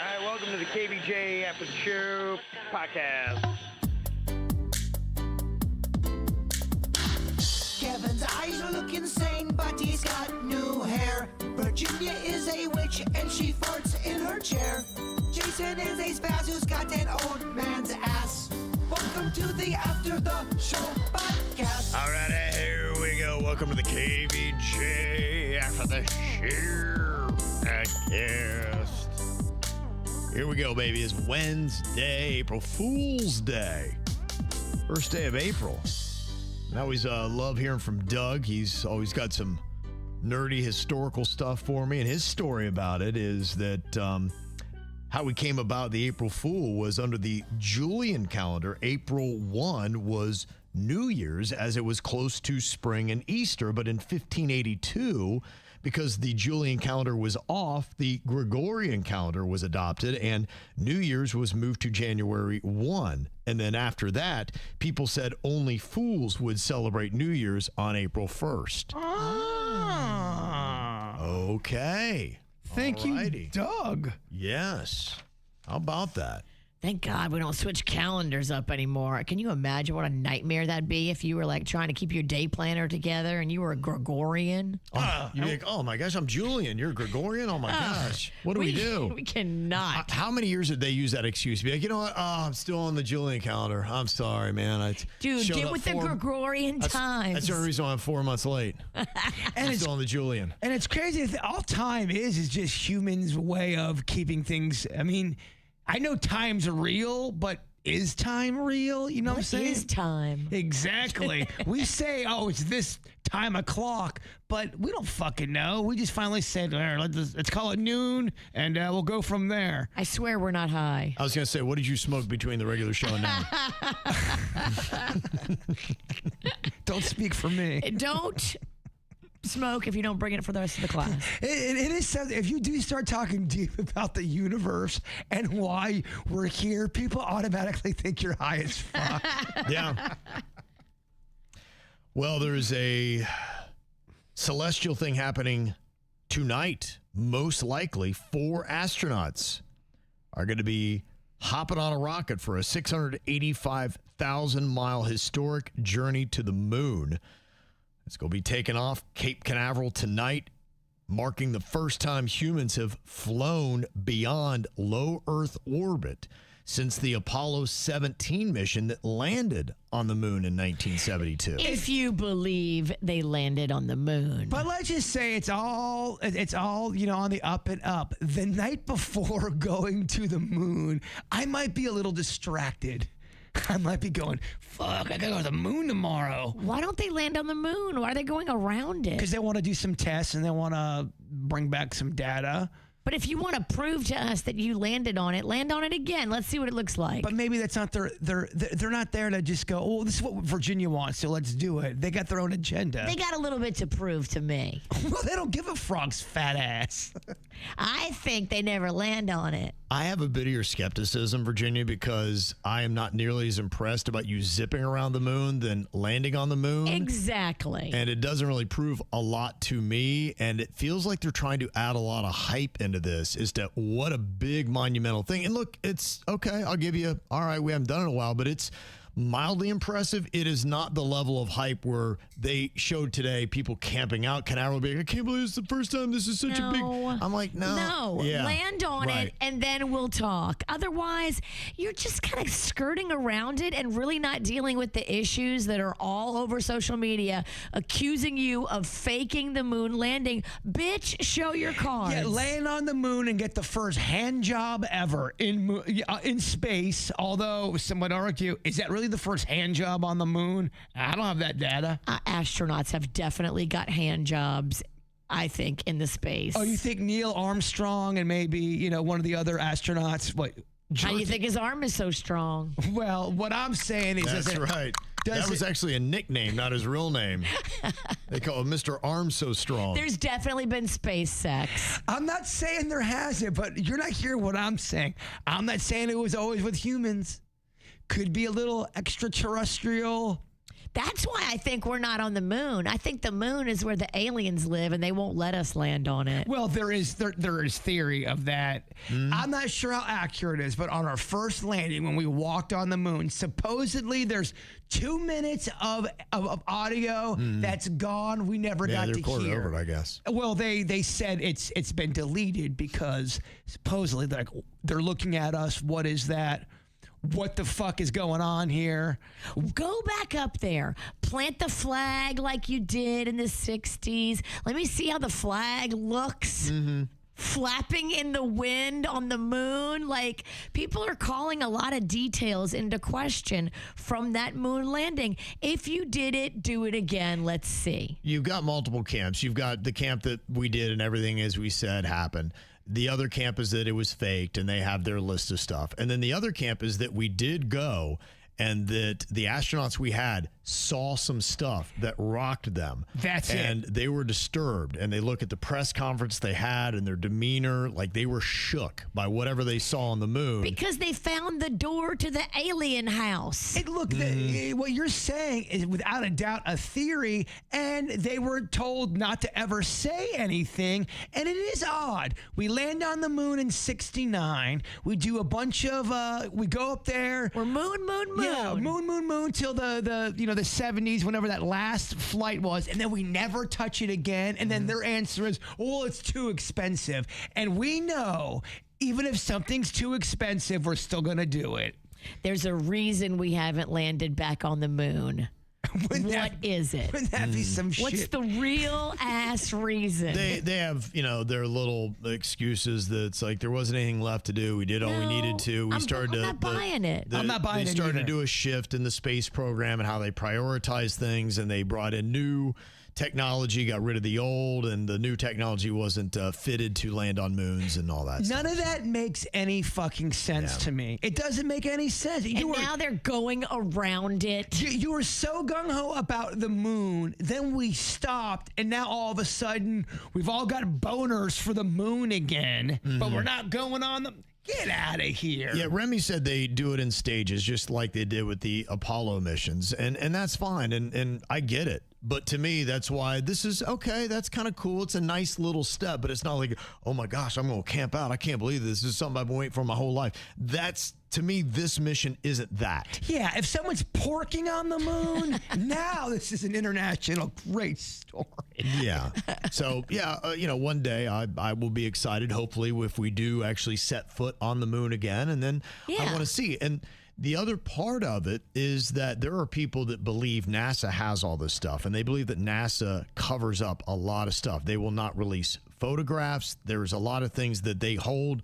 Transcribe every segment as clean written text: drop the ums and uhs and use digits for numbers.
All right, welcome to the KVJ After the Show podcast. Kevin's eyes are looking sane, but he's got new hair. Virginia is a witch, and she farts in her chair. Jason is a spaz who's got an old man's ass. Welcome to the After the Show podcast. All right, here we go. Welcome to the KVJ After the Show podcast. Here we go, baby. It's Wednesday, April Fool's Day. First day of April. I always love hearing from Doug. He's always got some nerdy historical stuff for me. And his story about it is that how we came about the April Fool was under the Julian calendar. April 1 was New Year's, as it was close to spring and Easter. But in 1582, because the Julian calendar was off, the Gregorian calendar was adopted, and New Year's was moved to January 1. And then after that, people said only fools would celebrate New Year's on April 1st. Okay. Thank you, Doug. Yes. How about that? Thank God we don't switch calendars up anymore. Can you imagine what a nightmare that'd be if you were like trying to keep your day planner together and you were a Gregorian? You'd be like, oh my gosh, I'm Julian. You're a Gregorian? Oh my gosh. What do we do? We cannot. How many years did they use that excuse? Be like, you know what? Oh, I'm still on the Julian calendar. I'm sorry, man. Dude, get with the Gregorian times. That's the only reason why I'm 4 months late. And I'm still on the Julian. And it's crazy. All time is just humans' way of keeping things. I mean, I know time's real, but is time real? You know what I'm saying? What is time? Exactly. We say, oh, it's this time o'clock, but we don't fucking know. We just finally said, all right, let's call it noon, and we'll go from there. I swear we're not high. I was going to say, what did you smoke between the regular show and now? Don't speak for me. Don't smoke if you don't bring it for the rest of the class. It is something. If you do start talking deep about the universe and why we're here, people automatically think you're high as fuck. Yeah. Well, there's a celestial thing happening tonight. Most likely, 4 astronauts are going to be hopping on a rocket for a 685,000-mile historic journey to the moon. It's going to be taking off Cape Canaveral tonight, marking the first time humans have flown beyond low Earth orbit since the Apollo 17 mission that landed on the moon in 1972. If you believe they landed on the moon. But let's just say it's all on the up and up. The night before going to the moon, I might be a little distracted. I might be going, fuck, I gotta go to the moon tomorrow. Why don't they land on the moon? Why are they going around it? Because they want to do some tests and they want to bring back some data. But if you want to prove to us that you landed on it, land on it again. Let's see what it looks like. But maybe that's not they're not there to just go, oh, this is what Virginia wants, so let's do it. They got their own agenda. They got a little bit to prove to me. Well, they don't give a frog's fat ass. I think they never land on it. I have a bit of your skepticism, Virginia, because I am not nearly as impressed about you zipping around the moon than landing on the moon. Exactly. And it doesn't really prove a lot to me. And it feels like they're trying to add a lot of hype into this as to what a big monumental thing. And look, it's okay. I'll give you, all right, we haven't done it in a while, but it's mildly impressive. It is not the level of hype where they showed today people camping out Canaveral being, I can't believe it's the first time this is such a big. I'm like, no. Yeah, land on it and then we'll talk. Otherwise, you're just kind of skirting around it and really not dealing with the issues that are all over social media accusing you of faking the moon landing. Bitch, show your cards. Yeah, land on the moon and get the first hand job ever in space. Although some would argue, is that really the first hand job on the moon? I don't have that data. Astronauts have definitely got hand jobs, I think, in the space. Oh, you think Neil Armstrong and maybe, one of the other astronauts, how do you think his arm is so strong? Well, what I'm saying is... That's right. That was actually a nickname, not his real name. They call him Mr. Arm So Strong. There's definitely been space sex. I'm not saying there hasn't, but you're not hearing what I'm saying. I'm not saying it was always with humans. Could be a little extraterrestrial. That's why I think we're not on the moon. I think the moon is where the aliens live, and they won't let us land on it. Well, there is theory of that. I'm not sure how accurate it is, but on our first landing, when we walked on the moon, supposedly there's 2 minutes of audio that's gone. We never got to hear. Over it, I guess. Well, they said it's been deleted because supposedly they're looking at us. What is that? What the fuck is going on here? Go back up there. Plant the flag like you did in the 60s. Let me see how the flag looks. Flapping in the wind on the moon. Like, people are calling a lot of details into question from that moon landing. If you did it, do it again. Let's see. You've got multiple camps. You've got the camp that we did and everything, as we said, happened. The other camp is that it was faked and they have their list of stuff. And then the other camp is that we did go and that the astronauts we had saw some stuff that rocked them. That's it. And they were disturbed. And they look at the press conference they had and their demeanor, like they were shook by whatever they saw on the moon. Because they found the door to the alien house. Hey, look, what you're saying is without a doubt a theory, and they were told not to ever say anything. And it is odd. We land on the moon in '69. We do a bunch of, we go up there. We're moon. Yeah, moon till the 70s, whenever that last flight was, and then we never touch it again. And then their answer is, well, it's too expensive. And we know, even if something's too expensive, we're still going to do it. There's a reason we haven't landed back on the moon. What is it? Wouldn't that be some shit? What's the real ass reason? They have, their little excuses that it's like there wasn't anything left to do. We did all we needed to. I'm not buying it. I'm not buying it They started either. to do a shift in the space program and how they prioritize things, and they brought in new technology, got rid of the old, and the new technology wasn't fitted to land on moons and all that stuff. None of that makes any fucking sense to me. It doesn't make any sense. Now they're going around it. You were so gung-ho about the moon, then we stopped, and now all of a sudden, we've all got boners for the moon again, but we're not going on the... Get out of here. Yeah, Remy said they do it in stages, just like they did with the Apollo missions, and that's fine, and I get it. But to me, that's why this is okay. That's kind of cool. It's a nice little step, but it's not like, oh my gosh, I'm going to camp out. I can't believe this is something I've been waiting for my whole life. That's, to me, this mission isn't that. Yeah, if someone's porking on the moon, now this is an international great story. Yeah. So, one day I will be excited, hopefully, if we do actually set foot on the moon again. And then I want to see. And the other part of it is that there are people that believe NASA has all this stuff, and they believe that NASA covers up a lot of stuff. They will not release photographs. There's a lot of things that they hold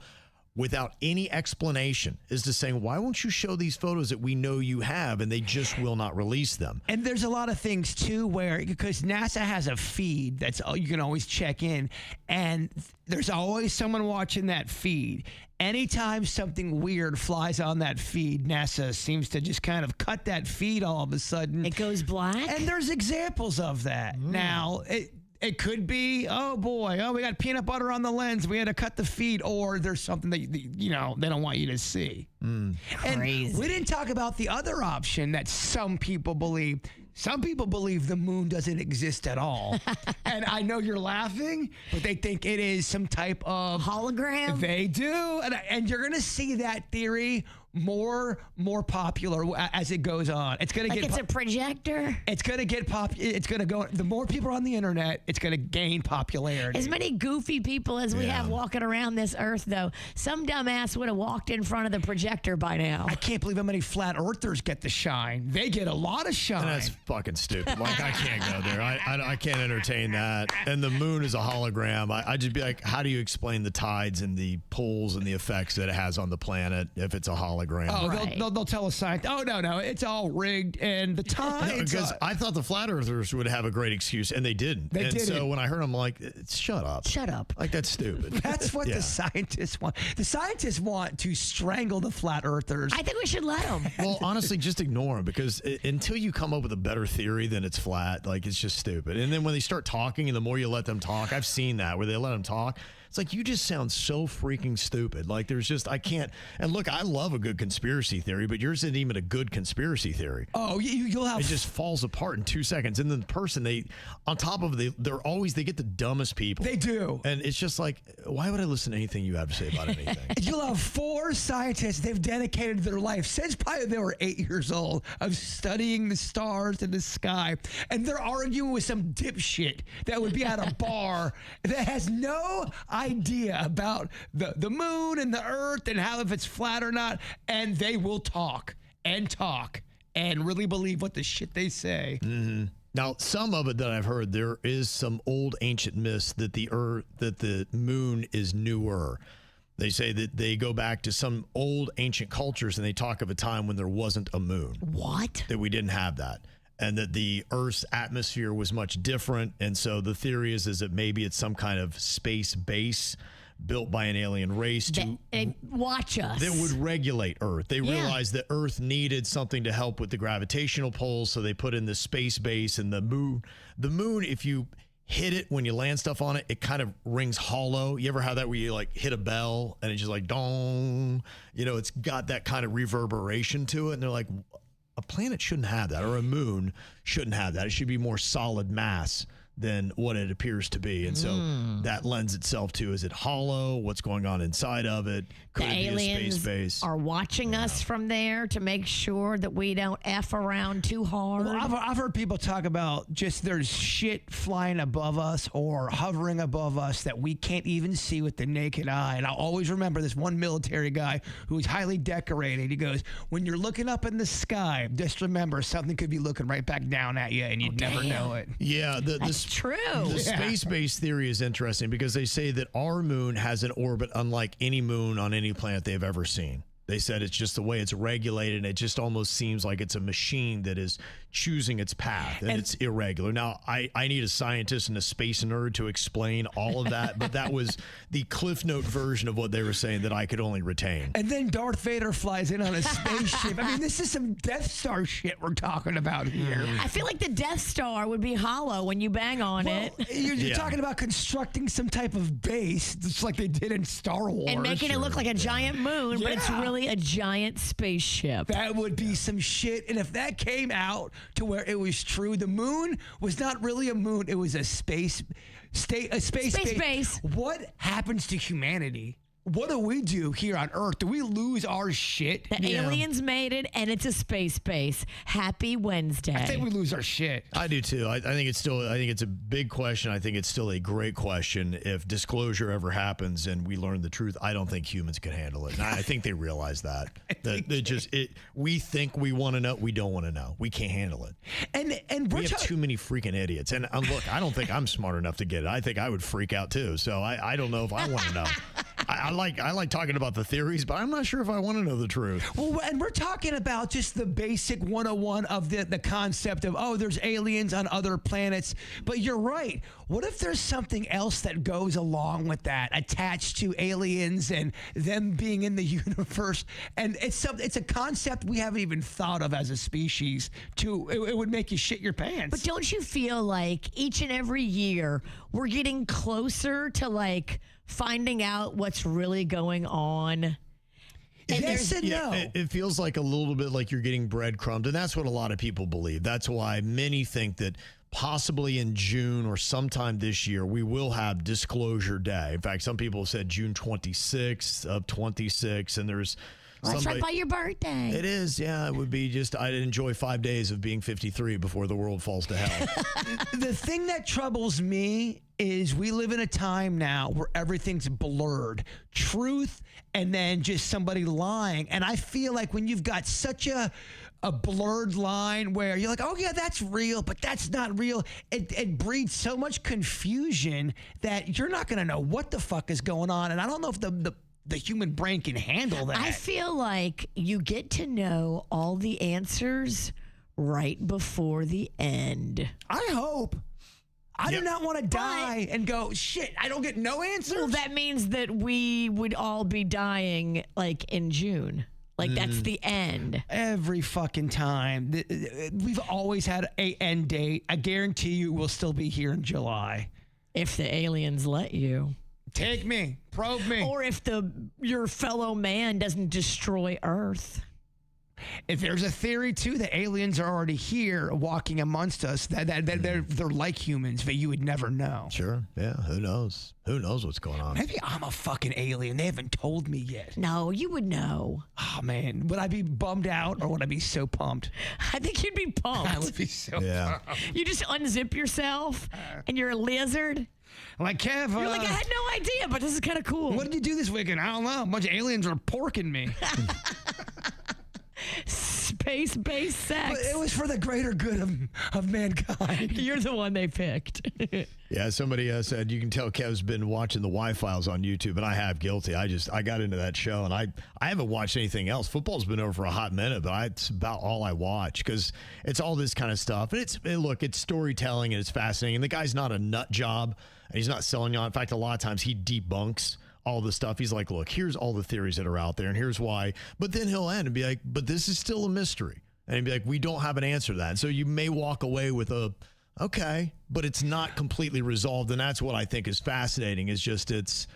without any explanation, is to saying, why won't you show these photos that we know you have, and they just will not release them. And there's a lot of things too where, because NASA has a feed that's you can always check in, and there's always someone watching that feed. Anytime something weird flies on that feed, NASA seems to just kind of cut that feed all of a sudden. It goes black? And there's examples of that. Now, it could be, oh boy, we got peanut butter on the lens, we had to cut the feed, or there's something that, they don't want you to see. Crazy. And we didn't talk about the other option that some people believe. Some people believe the moon doesn't exist at all. And I know you're laughing, but they think it is some type of hologram. They do. And you're going to see that theory more popular as it goes on. It's going to it's a projector. It's going to get it's going to go. The more people are on the internet, it's going to gain popularity. As many goofy people as we have walking around this earth, though, some dumbass would have walked in front of the projector by now. I can't believe how many flat earthers get the shine. They get a lot of shine. And that's fucking stupid. Like, I can't go there. I can't entertain that. And the moon is a hologram. I just be like, how do you explain the tides and the pulls and the effects that it has on the planet if it's a hologram? Oh, Right. they'll tell a scientist, oh, no, it's all rigged. And the time. Because I thought the flat earthers would have a great excuse, and they didn't. They didn't. So when I heard them, I'm like, shut up. Shut up. Like, that's stupid. That's what the scientists want. The scientists want to strangle the flat earthers. I think we should let them. Well, honestly, just ignore them, because until you come up with a better theory than it's flat, like, it's just stupid. And then when they start talking, and the more you let them talk, I've seen that where they let them talk, It's like, you just sound so freaking stupid. Like, there's just, I can't. And look, I love a good conspiracy theory, but yours isn't even a good conspiracy theory. Oh, you'll have. It just falls apart in 2 seconds. And then the person, on top of it, they get the dumbest people. They do. And it's just like, why would I listen to anything you have to say about anything? You'll have 4 scientists, they've dedicated their life since probably they were 8 years old of studying the stars and the sky. And they're arguing with some dipshit that would be at a bar that has no idea about the moon and the earth and how if it's flat or not. And they will talk and really believe what the shit they say. Mm-hmm. Now, some of it that I've heard, there is some old ancient myths that the moon is newer. They say that they go back to some old ancient cultures and they talk of a time when there wasn't a moon. What? That we didn't have that. And that the Earth's atmosphere was much different. And so the theory is that maybe it's some kind of space base built by an alien race to watch us. That would regulate Earth. They realized that Earth needed something to help with the gravitational pull, so they put in this space base. And the moon, if you hit it when you land stuff on it, it kind of rings hollow. You ever have that where you like hit a bell and it's just like dong? You know, it's got that kind of reverberation to it. And they're like, a planet shouldn't have that, or a moon shouldn't have that. It should be more solid mass than what it appears to be. And so that lends itself to, is it hollow? What's going on inside of it? Could the it be aliens a space base? Are watching us from there to make sure that we don't F around too hard. Well, I've heard people talk about just there's shit flying above us or hovering above us that we can't even see with the naked eye. And I'll always remember this one military guy who was highly decorated. He goes, when you're looking up in the sky, just remember something could be looking right back down at you and you'd never know it. Yeah. That's true. The space-based theory is interesting because they say that our moon has an orbit unlike any moon on any planet they've ever seen. They said it's just the way it's regulated, and it just almost seems like it's a machine that is choosing its path, and it's irregular. Now, I need a scientist and a space nerd to explain all of that, but that was the Cliff Note version of what they were saying that I could only retain. And then Darth Vader flies in on a spaceship. I mean, this is some Death Star shit we're talking about here. I feel like the Death Star would be hollow when you bang on it. You're talking about constructing some type of base, just like they did in Star Wars. And making it look like a giant moon, but it's really a giant spaceship. That would be some shit. And if that came out to where it was true, the moon was not really a moon, it was a space base. What happens to humanity? What do we do here on Earth? Do we lose our shit? The aliens made it, and it's a space base. Happy Wednesday. I think we lose our shit. I do too. I think it's a big question. I think it's still a great question. If disclosure ever happens and we learn the truth, I don't think humans can handle it. And I think they realize that. We think we want to know. We don't want to know. We can't handle it. And we have too many freaking idiots. And look, I don't think I'm smart enough to get it. I think I would freak out too. So I don't know if I want to know. I like talking about the theories, but I'm not sure if I want to know the truth. Well, and we're talking about just the basic 101 of the concept of, there's aliens on other planets. But you're right. What if there's something else that goes along with that, attached to aliens and them being in the universe? And it's a concept we haven't even thought of as a species. It would make you shit your pants. But don't you feel like each and every year we're getting closer to like finding out what's really going on? And yes and no. It feels like a little bit like you're getting breadcrumbed, and that's what a lot of people believe. That's why many think that possibly in June or sometime this year, we will have Disclosure Day. In fact, some people have said June 26th of 26, and there's that's right by your birthday. It is, yeah. It would be I'd enjoy 5 days of being 53 before the world falls to hell. The thing that troubles me is we live in a time now where everything's blurred. Truth and then just somebody lying. And I feel like when you've got such a blurred line where you're like, oh, yeah, that's real, but that's not real, it breeds so much confusion that you're not going to know what the fuck is going on. And I don't know if the human brain can handle that. I feel like you get to know all the answers right before the end. I hope. I do not want to die and go, shit, I don't get no answers. Well, that means that we would all be dying like in June. Like that's the end. Every fucking time. We've always had an end date. I guarantee you we'll still be here in July. If the aliens let you. Take me, probe me. Or if your fellow man doesn't destroy Earth. If there's a theory too that aliens are already here, walking amongst us, that they're like humans, but you would never know. Sure. Yeah. Who knows? Who knows what's going on? Maybe I'm a fucking alien. They haven't told me yet. No, you would know. Oh man, would I be bummed out or would I be so pumped? I think you'd be pumped. I would be so pumped. You just unzip yourself and you're a lizard. Like, Kev, You're like, I had no idea, but this is kind of cool. What did you do this weekend? I don't know. A bunch of aliens were porking me. Space-based sex. But it was for the greater good of mankind. You're the one they picked. Yeah, somebody said you can tell Kev's been watching the Y-Files on YouTube, and I have, guilty. I got into that show, and I haven't watched anything else. Football's been over for a hot minute, but it's about all I watch because it's all this kind of stuff. And it's storytelling, and it's fascinating. And the guy's not a nut job, and he's not selling you on. In fact, a lot of times he debunks all the stuff. He's like, look, here's all the theories that are out there, and here's why. But then he'll end and be like, but this is still a mystery. And he'd be like, we don't have an answer to that. And so you may walk away with okay, but it's not completely resolved. And that's what I think is fascinating, is just it's,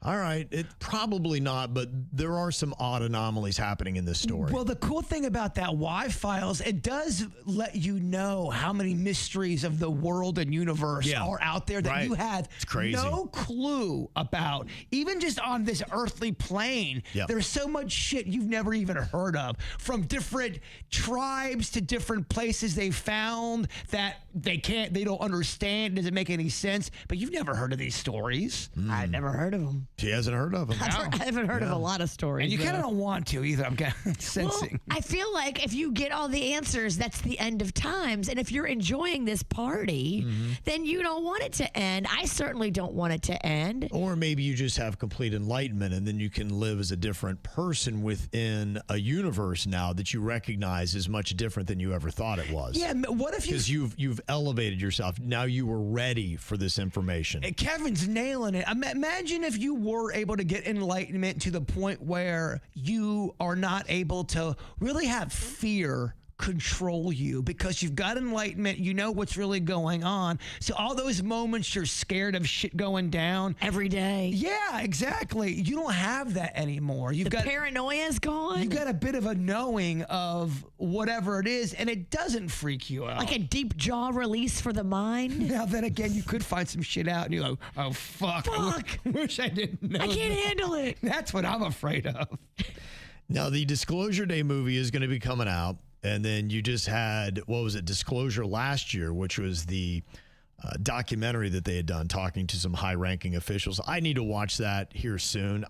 all right, it probably not, but there are some odd anomalies happening in this story. Well, the cool thing about that Y-Files, it does let you know how many mysteries of the world and universe are out there that you had no clue about. Even just on this earthly plane, there's so much shit you've never even heard of. From different tribes to different places they found that they don't understand, doesn't make any sense, but you've never heard of these stories. I've never heard of them. She hasn't heard of them. I haven't heard of a lot of stories. And you kind of don't want to either, I'm sensing. Well, I feel like if you get all the answers, that's the end of times. And if you're enjoying this party, then you don't want it to end. I certainly don't want it to end. Or maybe you just have complete enlightenment, and then you can live as a different person within a universe now that you recognize is much different than you ever thought it was. Yeah, what if because you've elevated yourself. Now you were ready for this information. Kevin's nailing it. Imagine if you were able to get enlightenment to the point where you are not able to really have fear control you because you've got enlightenment, you know what's really going on. So all those moments you're scared of shit going down every day. Yeah, exactly. You don't have that anymore. The paranoia's gone. You got a bit of a knowing of whatever it is, and it doesn't freak you out. Like a deep jaw release for the mind. Now then again, you could find some shit out and you're like, oh fuck. I wish I didn't know. I can't handle it. That's what I'm afraid of. Now the Disclosure Day movie is going to be coming out. And then you just had, what was it, Disclosure last year, which was the documentary that they had done talking to some high-ranking officials. I need to watch that here soon.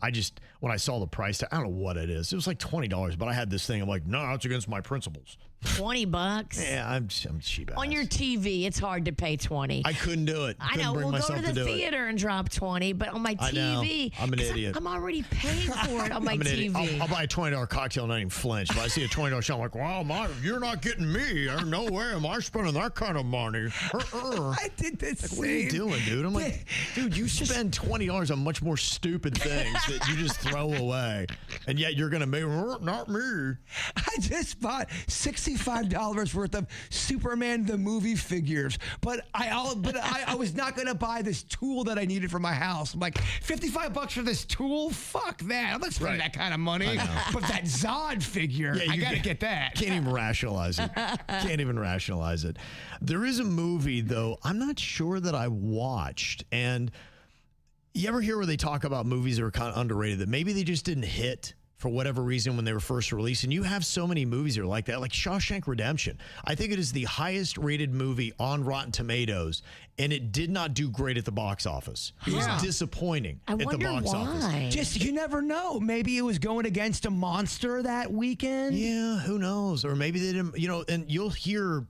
When I saw the price tag, I don't know what it is. It was like $20, but I had this thing. I'm like, no, it's against my principles. $20. Yeah, I'm cheap ass. On your TV, it's hard to pay $20. I couldn't do it. I know. We'll go to the theater and drop $20, but on my TV, I'm an idiot. I'm already paying for it on my TV. I'll buy a $20 cocktail and not even flinch. If I see a $20 show, I'm like, wow, you're not getting me. No way am I spending that kind of money. I did this. Like, what are you doing, dude? I'm like, dude, you spend $20 on much more stupid things that you just throw away, and yet you're gonna make not me. I just bought $65 worth of Superman the movie figures, but I was not gonna buy this tool that I needed for my house. I'm like, $55 for this tool? Fuck that! I'm not spending that kind of money. But that Zod figure, I gotta get that. Can't even rationalize it. Can't even rationalize it. There is a movie though. I'm not sure that I watched, and you ever hear where they talk about movies that are kind of underrated that maybe they just didn't hit for whatever reason when they were first released? And you have so many movies that are like that, like Shawshank Redemption. I think it is the highest rated movie on Rotten Tomatoes, and it did not do great at the box office. It was disappointing at the box office. Just, you never know. Maybe it was going against a monster that weekend. Yeah, who knows? Or maybe they didn't, and you'll hear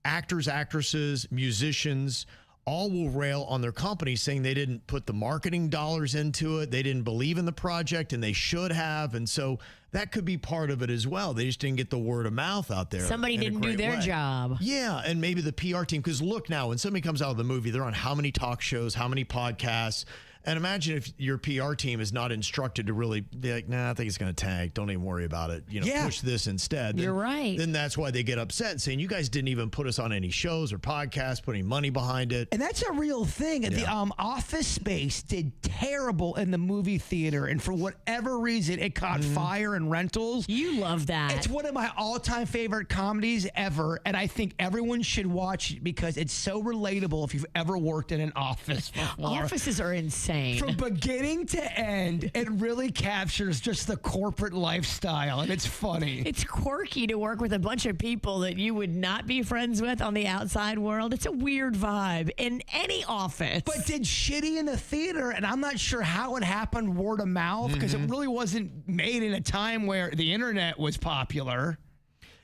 actors, actresses, musicians, all will rail on their company saying they didn't put the marketing dollars into it. They didn't believe in the project, and they should have. And so that could be part of it as well. They just didn't get the word of mouth out there. Somebody didn't do their job. Yeah, and maybe the PR team. Because look now, when somebody comes out of the movie, they're on how many talk shows, how many podcasts. And imagine if your PR team is not instructed to really be like, nah, I think it's going to tank. Don't even worry about it. Push this instead. You're right. Then that's why they get upset and saying, you guys didn't even put us on any shows or podcasts, put any money behind it. And that's a real thing. The Office Space did terrible in the movie theater. And for whatever reason, it caught fire in rentals. You love that. It's one of my all-time favorite comedies ever. And I think everyone should watch it because it's so relatable if you've ever worked in an office before. Offices are insane. From beginning to end, it really captures just the corporate lifestyle, and it's funny. It's quirky to work with a bunch of people that you would not be friends with on the outside world. It's a weird vibe in any office. But did shitty in the theater, and I'm not sure how it happened word of mouth, because it really wasn't made in a time where the internet was popular.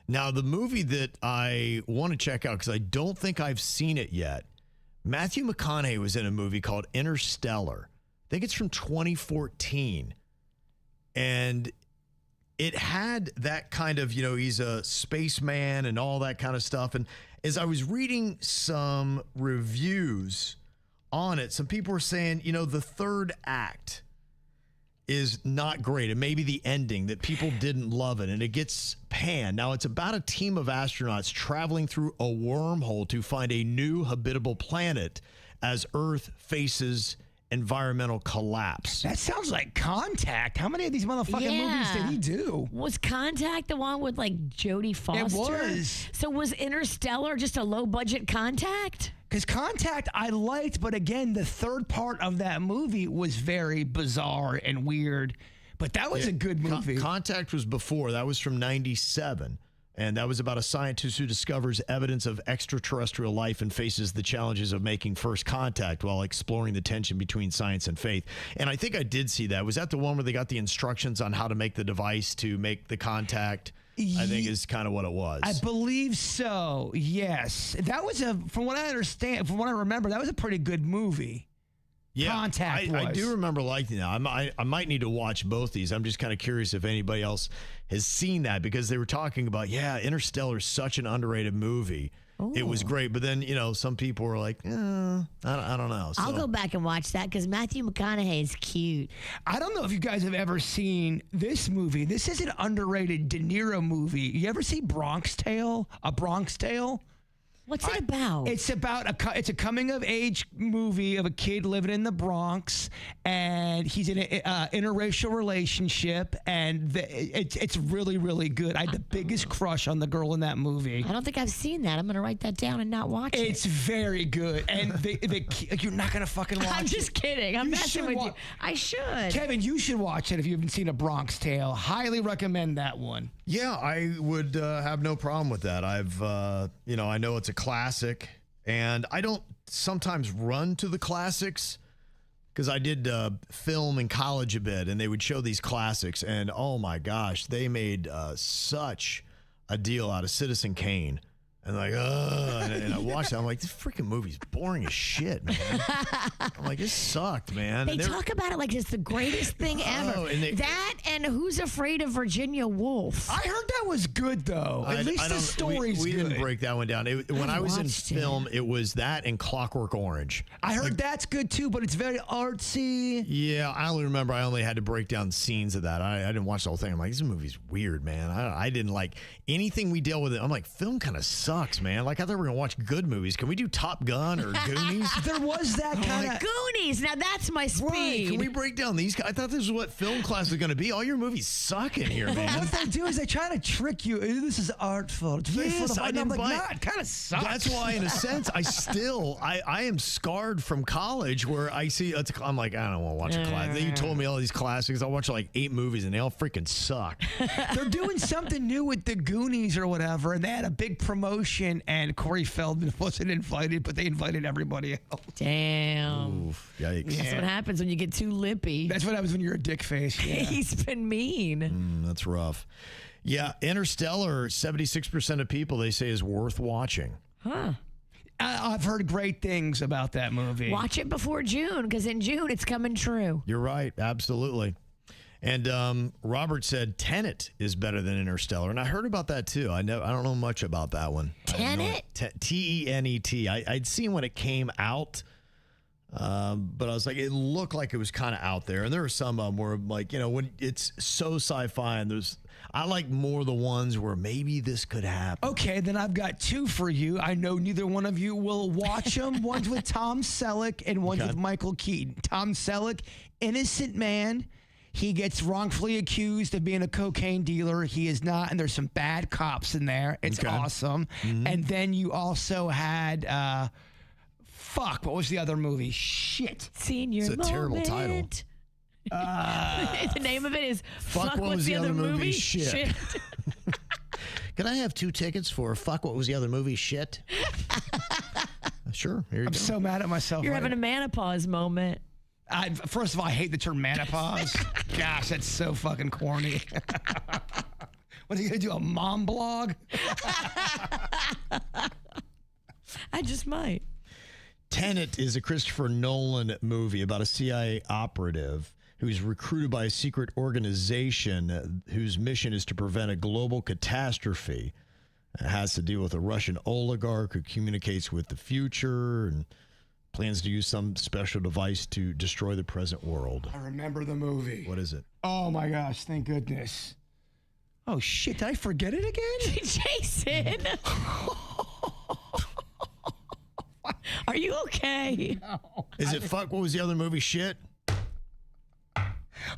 Now, the movie that I want to check out, because I don't think I've seen it yet, Matthew McConaughey was in a movie called Interstellar. I think it's from 2014. And it had that kind of, he's a spaceman and all that kind of stuff. And as I was reading some reviews on it, some people were saying, the third act is not great. And maybe the ending, that people didn't love it, and it gets panned. Now, it's about a team of astronauts traveling through a wormhole to find a new habitable planet as Earth faces environmental collapse. That sounds like Contact. How many of these motherfucking movies did he do? Was Contact the one with Jodie Foster? It was. So was Interstellar just a low-budget Contact? Because Contact I liked, but again, the third part of that movie was very bizarre and weird. But that was a good movie. Contact was before. That was from 97. And that was about a scientist who discovers evidence of extraterrestrial life and faces the challenges of making first contact while exploring the tension between science and faith. And I think I did see that. Was that the one where they got the instructions on how to make the device to make the contact? I think is kind of what it was. I believe so, yes. That was from what I understand, from what I remember, that was a pretty good movie. Yeah, Contact was. I do remember liking that. I might need to watch both these. I'm just kind of curious if anybody else has seen that, because they were talking about, Interstellar is such an underrated movie. Ooh. It was great, but then, some people were like, I don't know. So. I'll go back and watch that because Matthew McConaughey is cute. I don't know if you guys have ever seen this movie. This is an underrated De Niro movie. You ever see Bronx Tale? A Bronx Tale? What's it about? It's about it's a coming of age movie of a kid living in the Bronx, and he's in an interracial relationship, and it's really, really good. I had the biggest crush on the girl in that movie. I don't think I've seen that. I'm going to write that down and not watch it. It's very good, and you're not going to fucking watch it. I'm just kidding. I'm messing with you. I should. Kevin, you should watch it if you haven't seen A Bronx Tale. Highly recommend that one. Yeah, I would have no problem with that. I know it's a classic, and I don't sometimes run to the classics because I did film in college a bit, and they would show these classics, and oh my gosh, they made such a deal out of Citizen Kane. And and I watched it. I'm like, this freaking movie's boring as shit, man. I'm like, this sucked, man. They talk about it like it's the greatest thing ever. That and Who's Afraid of Virginia Woolf? I heard that was good, though. At least the story's we good. didn't break that one down. When I was in film, it was that and Clockwork Orange. I heard that's good, too, but it's very artsy. Yeah, I only remember I only had to break down scenes of that. I didn't watch the whole thing. I'm like, this movie's weird, man. I didn't like anything we dealt with. I'm like, film kind of sucks, man. Like, I thought we were going to watch good movies. Can we do Top Gun or Goonies? There was that kind of... Goonies! Now that's my speed. Right. Can we break down these? I thought this was what film class was going to be. All your movies suck in here, man. What they do is they try to trick you. This is artful. It's very full of... I didn't buy it. Kind of sucks. That's why, in a sense, I am scarred from college where I see... I'm like, I don't want to watch a classic. Then you told me all these classics. I watched like 8 movies, and they all freaking suck. They're doing something new with the Goonies or whatever, and they had a big promotion, and Corey Feldman wasn't invited, but they invited everybody else. Damn. Oof, yikes. That's what happens when you get too lippy. That's what happens when you're a dick face. Yeah. He's been mean. That's rough. Yeah, Interstellar, 76% of people, they say, is worth watching. Huh. I've heard great things about that movie. Watch it before June, because in June it's coming true. You're right. Absolutely. And Robert said Tenet is better than Interstellar, and I heard about that too. I don't know much about that one. Tenet? Tenet. I'd seen when it came out. But I was like, it looked like it was kind of out there. And there were some of them where, like, when it's so sci-fi and I like more the ones where maybe this could happen. Okay, then I've got two for you. I know neither one of you will watch them. One's with Tom Selleck and one's with Michael Keaton. Tom Selleck, innocent man. He gets wrongfully accused of being a cocaine dealer. He is not, and there's some bad cops in there. It's awesome. Mm-hmm. And then you also had, what was the other movie? Shit. Senior It's a terrible title. The name of it is Fuck What Was the Other Movie? Shit. Can I have 2 tickets for Fuck What Was the Other Movie? Shit? Sure. Here you go. I'm so mad at myself. You're having a menopause moment. First of all, I hate the term menopause. Gosh, that's so fucking corny. What are you going to do, a mom blog? I just might. Tenet is a Christopher Nolan movie about a CIA operative who's recruited by a secret organization whose mission is to prevent a global catastrophe. It has to deal with a Russian oligarch who communicates with the future and plans to use some special device to destroy the present world. I remember the movie. What is it? Oh, my gosh. Thank goodness. Oh, shit. Did I forget it again? Jason. Are you okay? No. Is it Fuck What Was the Other Movie? Shit?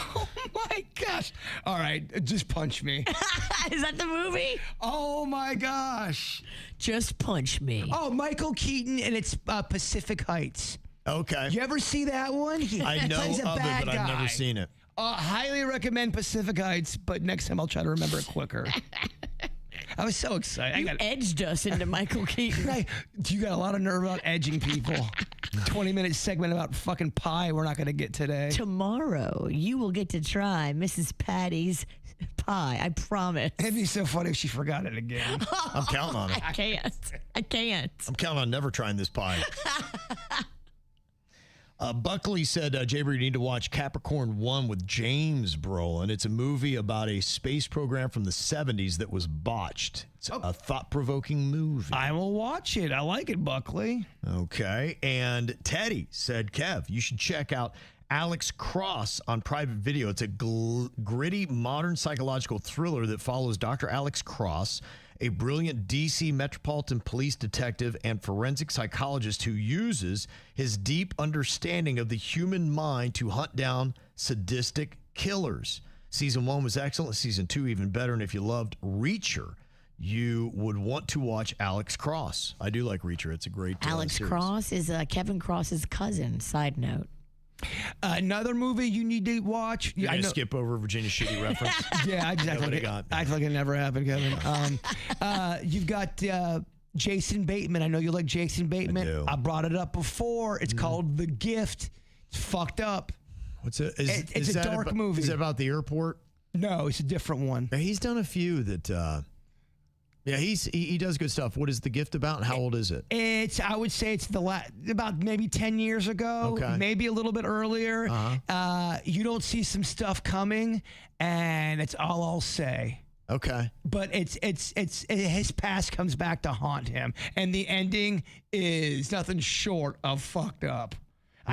Oh, my gosh. All right. Just punch me. Is that the movie? Oh, my gosh. Just punch me. Oh, Michael Keaton, and it's Pacific Heights. Okay. You ever see that one? I know plays a of it, bad but I've never guy. seen it. Highly recommend Pacific Heights, but next time I'll try to remember it quicker. I was so excited. You edged us into Michael Keaton. You got a lot of nerve about edging people. 20-minute segment about fucking pie we're not going to get today. Tomorrow, you will get to try Mrs. Patty's pie. I promise. It'd be so funny if she forgot it again. I'm counting on it. I can't. I'm counting on never trying this pie. Buckley said, Jaber, you need to watch Capricorn 1 with James Brolin. It's a movie about a space program from the 70s that was botched. It's a thought-provoking movie. I will watch it. I like it, Buckley. Okay. And Teddy said, Kev, you should check out Alex Cross on Private Video. It's a gritty, modern psychological thriller that follows Dr. Alex Cross, a brilliant DC Metropolitan Police detective and forensic psychologist who uses his deep understanding of the human mind to hunt down sadistic killers. Season 1 was excellent. Season 2 even better. And if you loved Reacher, you would want to watch Alex Cross. I do like Reacher. It's a great Alex series. Cross is Kevin Cross's cousin, side note. Another movie you need to watch. You're going to skip over Virginia Shitty reference? Yeah, I just act like it never happened, Kevin. You've got Jason Bateman. I know you like Jason Bateman. I do. I brought it up before. It's called The Gift. It's fucked up. What's it? It's a dark movie. Is it about the airport? No, it's a different one. He's done a few that... Yeah, he does good stuff. What is The Gift about, and how old is it? I would say it's about maybe 10 years ago, maybe a little bit earlier. You don't see some stuff coming, and it's all I'll say. Okay. But his past comes back to haunt him, and the ending is nothing short of fucked up.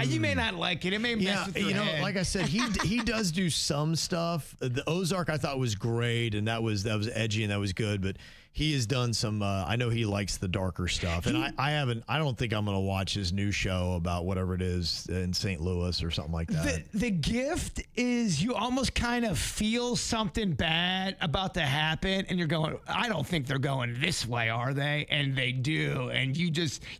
You may not like it. It may mess with your head. Like I said, he does do some stuff. The Ozark I thought was great, and that was edgy and that was good. But he has done some. I know he likes the darker stuff, and I haven't. I don't think I'm going to watch his new show about whatever it is in St. Louis or something like that. The Gift is you almost kind of feel something bad about to happen, and you're going, I don't think they're going this way, are they? And they do, and you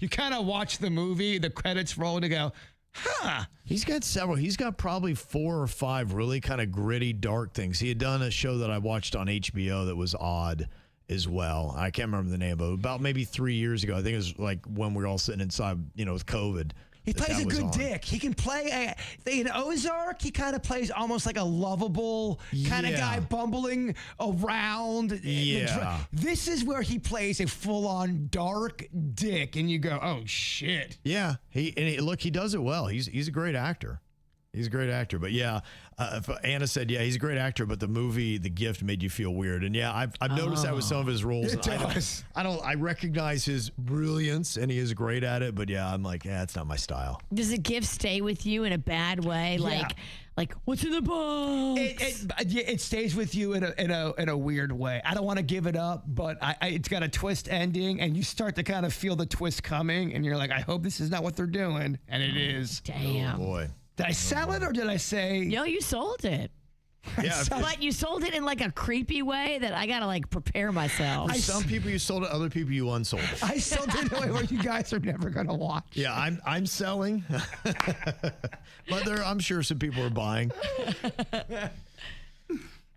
kind of watch the movie, the credits roll, to go, huh. He's got several. He's got probably 4 or 5 really kind of gritty, dark things. He had done a show that I watched on HBO that was odd as well. I can't remember the name of it. About maybe 3 years ago. I think it was like when we were all sitting inside, with COVID. He plays a good dick. He can play in Ozark. He kind of plays almost like a lovable kind of guy bumbling around. Yeah. This is where he plays a full-on dark dick, and you go, oh shit. Yeah. He does it well. He's a great actor. He's a great actor. But yeah, Anna said, yeah, he's a great actor, but the movie, The Gift, made you feel weird. And yeah, I've noticed that with some of his roles. It does. I recognize his brilliance and he is great at it, but yeah, I'm like, yeah, it's not my style. Does a gift stay with you in a bad way? Like what's in the box? It stays with you in a weird way. I don't want to give it up, but it's got a twist ending, and you start to kind of feel the twist coming, and you're like, I hope this is not what they're doing, and it is. Damn. Oh, boy. Did I sell it, or did I say? No, you sold it. Yeah, But you sold it in like a creepy way that I gotta like prepare myself. some people you sold it, other people you unsold it. I sold it in a way where you guys are never gonna watch. Yeah, I'm selling, but I'm sure some people are buying.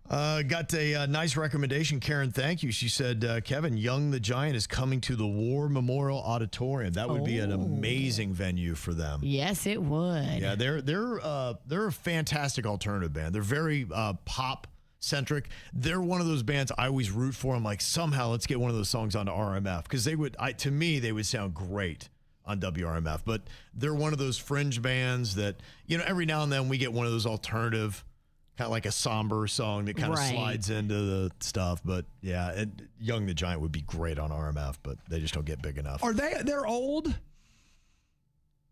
Got a nice recommendation, Karen. Thank you. She said, Kevin, Young the Giant is coming to the War Memorial Auditorium. That would be an amazing venue for them. Yes, it would. Yeah, they're a fantastic alternative band. They're very pop centric. They're one of those bands I always root for. I'm like, somehow let's get one of those songs onto RMF, because to me they would sound great on WRMF. But they're one of those fringe bands that, every now and then we get one of those alternative, kind of like a somber song that kind of slides into the stuff. But yeah, Young the Giant would be great on RMF, but they just don't get big enough. They're old?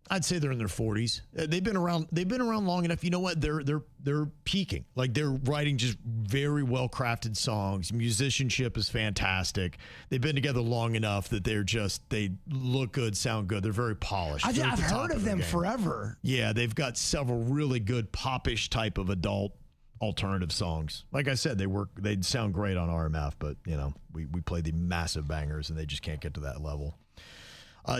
I'd say they're in their 40s. They've been around long enough. You know what? They're peaking. Like, they're writing just very well crafted songs. Musicianship is fantastic. They've been together long enough that they look good, sound good. They're very polished. I've heard of them forever. Yeah, they've got several really good popish type of adult alternative songs. Like I said, they'd sound great on RMF, but we play the massive bangers and they just can't get to that level.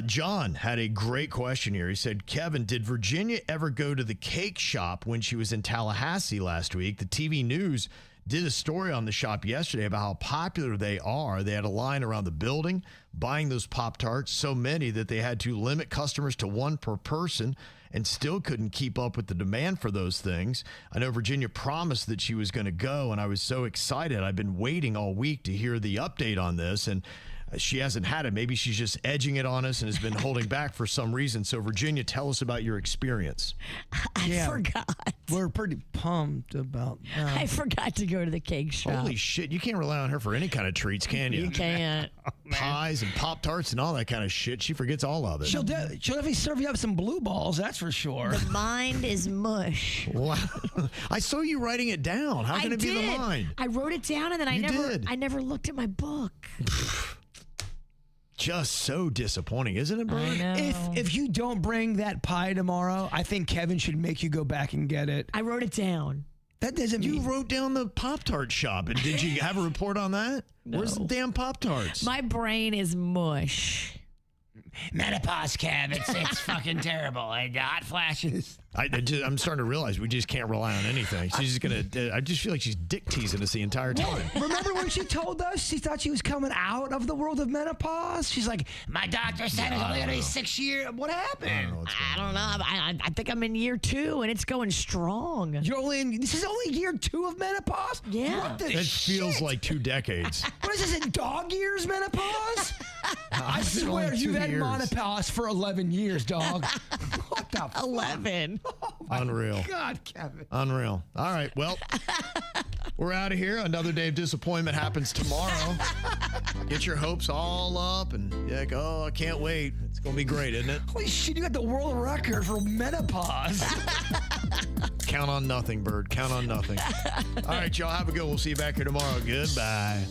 John had a great question here. He said, Kevin, did Virginia ever go to the cake shop when she was in Tallahassee last week? The TV news did a story on the shop yesterday about how popular they are. They had a line around the building buying those Pop-Tarts, so many that they had to limit customers to one per person and still couldn't keep up with the demand for those things. I know Virginia promised that she was going to go, and I was so excited. I've been waiting all week to hear the update on this, and she hasn't had it. Maybe she's just edging it on us and has been holding back for some reason. So, Virginia, tell us about your experience. I forgot. We're pretty pumped about that. I forgot to go to the cake shop. Holy shit. You can't rely on her for any kind of treats, can you? You can't. Pies and Pop-Tarts and all that kind of shit. She forgets all of it. She'll definitely serve you up some blue balls, that's for sure. The mind is mush. Wow. I saw you writing it down. How can it be the mind? I wrote it down and then I never looked at my book. Just so disappointing, isn't it, bro? I know. If you don't bring that pie tomorrow, I think Kevin should make you go back and get it. I wrote it down. That doesn't You mean... wrote down the Pop-Tart shop, and did you have a report on that? No. Where's the damn Pop-Tarts? My brain is mush. Menopause, Kev. It's fucking terrible. Hot flashes. I'm starting to realize we just can't rely on anything. She's just gonna. I just feel like she's dick teasing us the entire time. Remember when she told us she thought she was coming out of the world of menopause? She's like, my doctor said it's only gonna be 6 years. What happened? I don't know. I think I'm in year 2 and it's going strong. This is only year 2 of menopause? Yeah. What the That shit? feels like 2 decades. What is this, in dog years menopause? I swear only 2 you've had years. menopause for 11 years, dog. What the fuck? 11. Unreal. God, Kevin. Unreal. All right. Well, we're out of here. Another day of disappointment happens tomorrow. Get your hopes all up and you're like, oh, I can't wait. It's going to be great, isn't it? Holy shit, you got the world record for menopause. Count on nothing, Bird. Count on nothing. All right, y'all. Have a good one. We'll see you back here tomorrow. Goodbye.